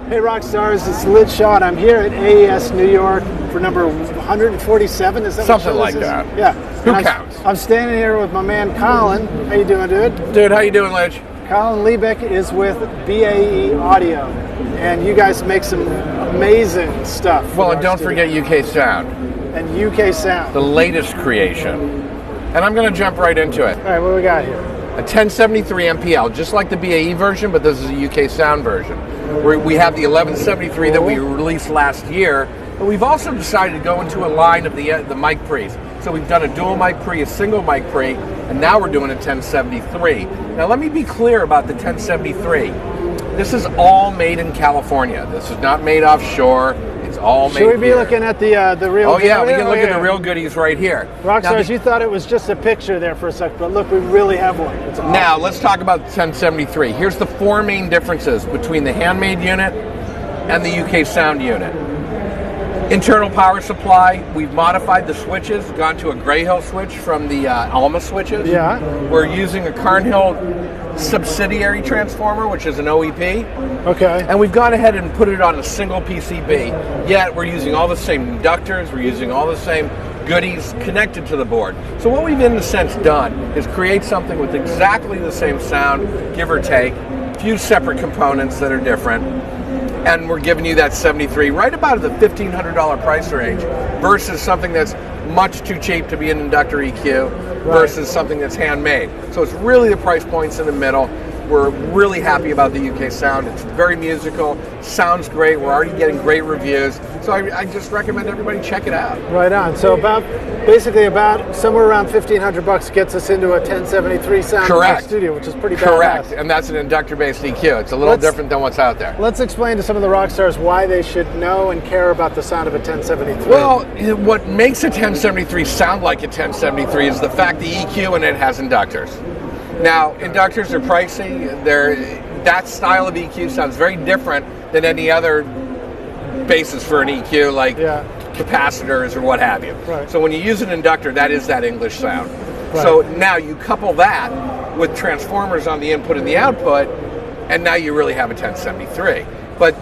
Hey Rockstars, it's Liebich Showed. I'm here at AES New York for number 147. Is that something like that? Yeah. Who counts? I'm standing here with my man Collin. How you doing, dude? Dude, how you doing, Liebich? Collin Liebich is with BAE Audio, and you guys make some amazing stuff. Well, and don't forget UKSound. And UKSound. The latest creation. And I'm going to jump right into it. All right, what do we got here? A 1073 MPL, just like the BAE version, but this is a UKSound version. We have the 1173 that we released last year, but we've also decided to go into a line of the mic pre's. So we've done a dual mic pre, a single mic pre, and now we're doing a 1073. Now let me be clear about the 1073. This is all made in California. This is not made offshore. It's all made here. Should we be looking at the real? Oh yeah, we can look at the real goodies right here. Rockstars, you thought it was just a picture there for a second, but look, we really have one. It's awesome. Now let's talk about the 1073. Here's the four main differences between the handmade unit and the UKSound unit. Internal power supply, we've modified the switches, gone to a Grayhill switch from the Alma switches. Yeah. We're using a Carnhill subsidiary transformer, which is an OEP. Okay. And we've gone ahead and put it on a single PCB, yet we're using all the same inductors, we're using all the same goodies connected to the board. So what we've in a sense done is create something with exactly the same sound, give or take, a few separate components that are different, and we're giving you that 73 right about the $1,500 price range versus something that's much too cheap to be an inductor EQ versus something that's handmade. So it's really the price points in the middle. We're really happy about the UKSound. It's very musical, sounds great. We're already getting great reviews. So I just recommend everybody check it out. Right on. So basically about somewhere around $1,500 gets us into a 1073 sound in our studio, which is pretty badass. Correct, and that's an inductor-based EQ. It's a little different than what's out there. Let's explain to some of the rock stars why they should know and care about the sound of a 1073. Well, what makes a 1073 sound like a 1073 is the fact the EQ in it has inductors. Now, inductors are pricey. That style of EQ sounds very different than any other basis for an EQ, like capacitors or what have you. Right. So when you use an inductor, that is that English sound. Right. So now you couple that with transformers on the input and the output, and now you really have a 1073. But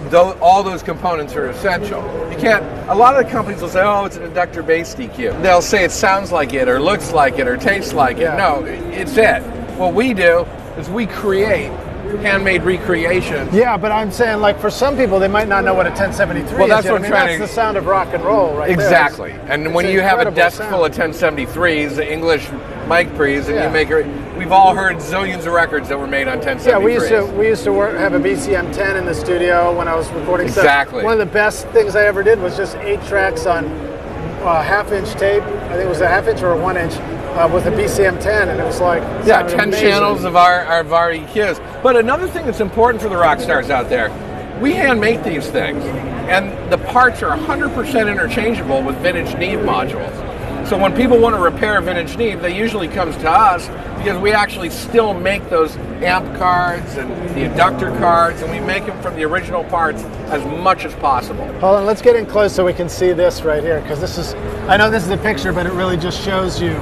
all those components are essential. You can't, a lot of the companies will say, oh, it's an inductor-based EQ. They'll say it sounds like it, or looks like it, or tastes like it. No, it's it. What we do is we create handmade recreations. Yeah, but I'm saying, like, for some people, they might not know what a 1073 well, that's is. what I'm trying to... That's the sound of rock and roll right exactly. there. And when you have a desk full of 1073s, English mic pre's, and you make it... We've all heard zillions of records that were made on 1073s. Yeah, we used to have a BCM 10 in the studio when I was recording stuff. Exactly. One of the best things I ever did was just 8 tracks on half-inch tape. I think it was a half-inch or a 1-inch. With a BCM 10, and it was like 10 amazing. Channels of our EQs. But another thing that's important for the rock stars out there, we hand make these things, and the parts are 100% interchangeable with vintage Neve modules. So when people want to repair a vintage Neve, they usually comes to us because we actually still make those amp cards and the inductor cards, and we make them from the original parts as much as possible. Hold on, let's get in close so we can see this right here, because this is, I know this is a picture, but it really just shows you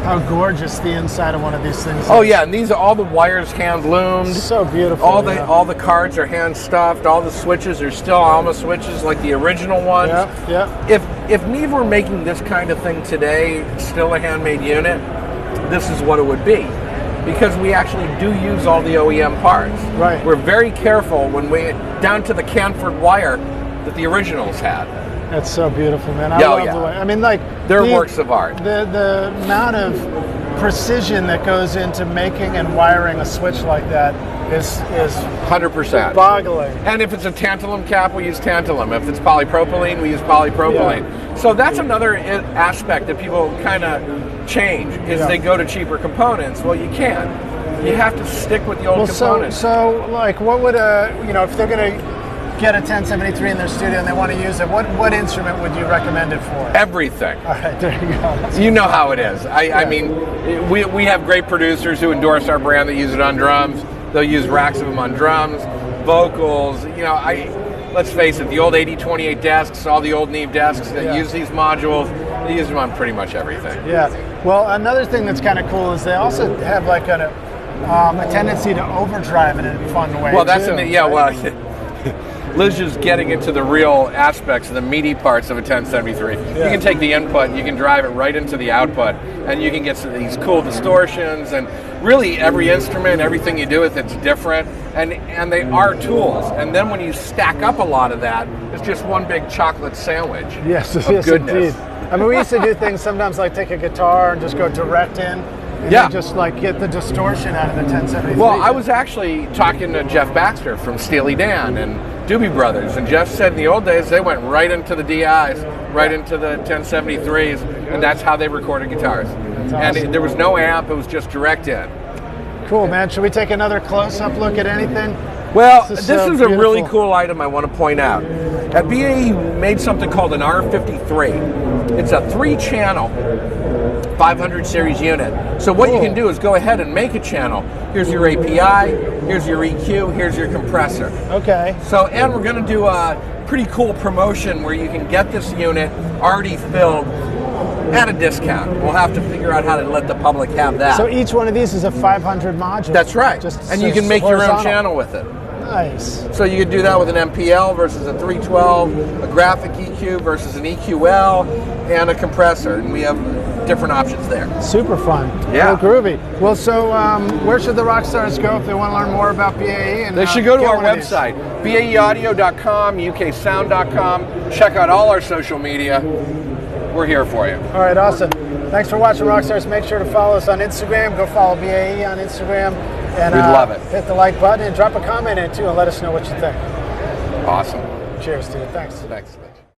how gorgeous the inside of one of these things is. Oh yeah, and these are all the wires hand loomed. So beautiful. All the cards are hand stuffed. All the switches are still Alma switches like the original ones. Yeah. If Neve were making this kind of thing today, still a handmade unit, this is what it would be. Because we actually do use all the OEM parts. Right. We're very careful when down to the Canford wire that the originals had. That's so beautiful, man. I love the way. I mean, like, they're works of art. The amount of precision that goes into making and wiring a switch like that is 100% boggling. And if it's a tantalum cap, we use tantalum. If it's polypropylene, we use polypropylene. Yeah. So that's another aspect that people kind of change is they go to cheaper components. Well, you can't. You have to stick with the old components. So like, what would if they're going to get a 1073 in their studio and they want to use it, what instrument would you recommend it for? Everything. All right, there you go. You know how it is. I mean, we have great producers who endorse our brand that use it on drums. They'll use racks of them on drums, vocals. Let's face it, the old 8028 desks, all the old Neve desks that use these modules, they use them on pretty much everything. Yeah. Well, another thing that's kind of cool is they also have like a tendency to overdrive it in a fun way. Well, that's too, well. Liz is getting into the real aspects, the meaty parts of a 1073. You can take the input, you can drive it right into the output, and you can get these cool distortions, and really every instrument, everything you do with it's different, and they are tools. And then when you stack up a lot of that, it's just one big chocolate sandwich. Yes, of yes, goodness. indeed. I mean, we used to do things sometimes like take a guitar and just go direct in, and then just like get the distortion out of the 1073. Well, I was actually talking to Jeff Baxter from Steely Dan and Doobie Brothers, and Jeff said in the old days they went right into the DIs, right into the 1073s, and that's how they recorded guitars. Awesome. And there was no amp, it was just direct in. Cool, man. Should we take another close-up look at anything? Well, this is a really beautiful. cool item I want to point out. At BAE, we made something called an R53. It's a 3-channel 500 series unit. So what you can do is go ahead and make a channel. Here's your API, here's your EQ, here's your compressor. Okay. So, and we're going to do a pretty cool promotion where you can get this unit already filled at a discount. We'll have to figure out how to let the public have that. So each one of these is a 500 module. That's right. And you can make your own horizontal. channel with it. Nice. So you could do that with an MPL versus a 312, a graphic EQ versus an EQL, and a compressor. And we have different options there. Super fun. Yeah. Real groovy. Well, so where should the rock stars go if they want to learn more about BAE? And They should go to get our one of these? website, baeaudio.com, UKSound.com. Check out all our social media. We're here for you. All right, awesome. Thanks for watching Rockstars. Make sure to follow us on Instagram. Go follow BAE on Instagram. And We'd love it. Hit the like button and drop a comment in too and let us know what you think. Awesome. Cheers, dude. Thanks. Thanks.